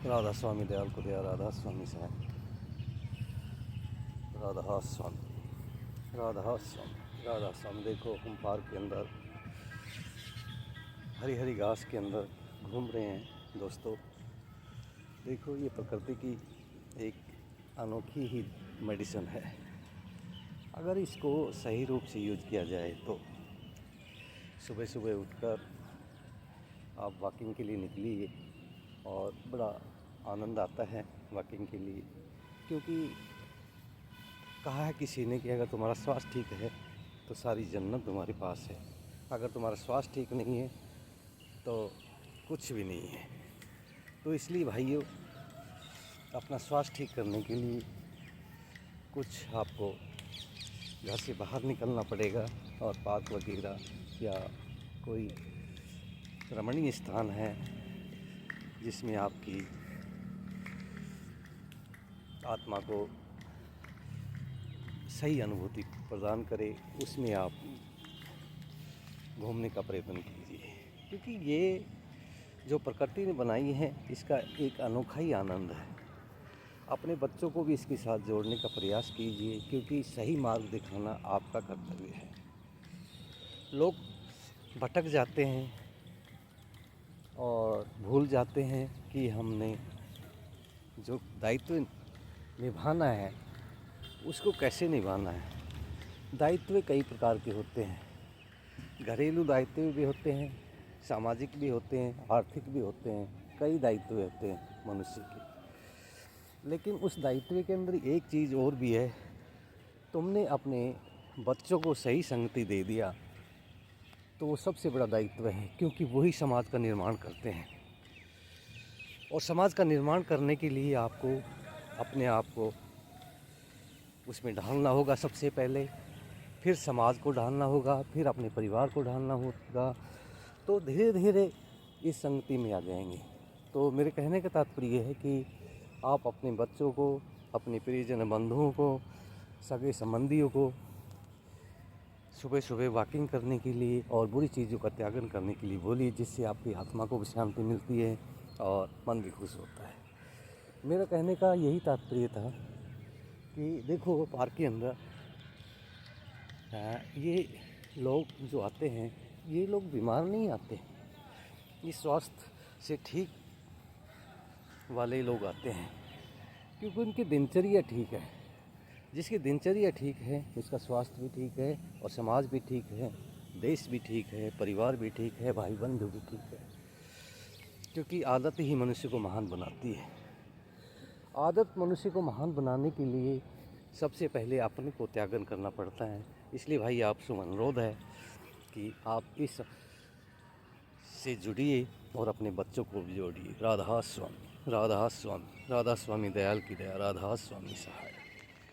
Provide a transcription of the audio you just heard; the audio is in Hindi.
राधा स्वामी दयाल को दया, राधा स्वामी सहाय, राधा स्वामी, राधा स्वामी, राधा स्वामी। देखो हम पार्क के अंदर हरी हरी घास के अंदर घूम रहे हैं दोस्तों। देखो ये प्रकृति की एक अनोखी ही मेडिसिन है। अगर इसको सही रूप से यूज किया जाए तो सुबह सुबह उठकर आप वॉकिंग के लिए निकलिए और बड़ा आनंद आता है वॉकिंग के लिए। क्योंकि कहा है किसी ने कि अगर तुम्हारा स्वास्थ्य ठीक है तो सारी जन्नत तुम्हारे पास है, अगर तुम्हारा स्वास्थ्य ठीक नहीं है तो कुछ भी नहीं है। तो इसलिए भाइयों, अपना स्वास्थ्य ठीक करने के लिए कुछ आपको घर से बाहर निकलना पड़ेगा और पार्क वगैरह या कोई रमणीय स्थान है जिसमें आपकी आत्मा को सही अनुभूति प्रदान करे, उसमें आप घूमने का प्रयत्न कीजिए। क्योंकि ये जो प्रकृति ने बनाई है इसका एक अनोखा ही आनंद है। अपने बच्चों को भी इसके साथ जोड़ने का प्रयास कीजिए, क्योंकि सही मार्ग दिखाना आपका कर्तव्य है। लोग भटक जाते हैं और भूल जाते हैं कि हमने जो दायित्व निभाना है उसको कैसे निभाना है। दायित्व कई प्रकार के होते हैं, घरेलू दायित्व भी होते हैं, सामाजिक भी होते हैं, आर्थिक भी होते हैं, कई दायित्व होते हैं मनुष्य के। लेकिन उस दायित्व के अंदर एक चीज़ और भी है, तुमने अपने बच्चों को सही संगति दे दिया तो वो सबसे बड़ा दायित्व है, क्योंकि वही समाज का निर्माण करते हैं। और समाज का निर्माण करने के लिए आपको अपने आप को उसमें ढालना होगा सबसे पहले, फिर समाज को ढालना होगा, फिर अपने परिवार को ढालना होगा। तो धीरे धीरे इस संगति में आ जाएंगे। तो मेरे कहने का तात्पर्य है कि आप अपने बच्चों को, अपने प्रियजन बंधुओं को, सगे संबंधियों को सुबह सुबह वॉकिंग करने के लिए और बुरी चीज़ों का त्यागन करने के लिए बोलिए, जिससे आपकी आत्मा को भी शांति मिलती है और मन भी खुश होता है। मेरा कहने का यही तात्पर्य था कि देखो पार्क के अंदर ये लोग जो आते हैं, ये लोग बीमार नहीं आते, ये स्वास्थ्य से ठीक वाले लोग आते हैं, क्योंकि उनकी दिनचर्या ठीक है। जिसकी दिनचर्या ठीक है उसका स्वास्थ्य भी ठीक है और समाज भी ठीक है, देश भी ठीक है, परिवार भी ठीक है, भाई बंधु भी ठीक है। क्योंकि आदत ही मनुष्य को महान बनाती है। आदत मनुष्य को महान बनाने के लिए सबसे पहले अपने को त्यागन करना पड़ता है। इसलिए भाई आपसे अनुरोध है कि आप इस से जुड़िए और अपने बच्चों को भी जोड़िए। राधा स्वामी, राधा स्वामी, राधा स्वामी दयाल की दया, राधा स्वामी सहाय।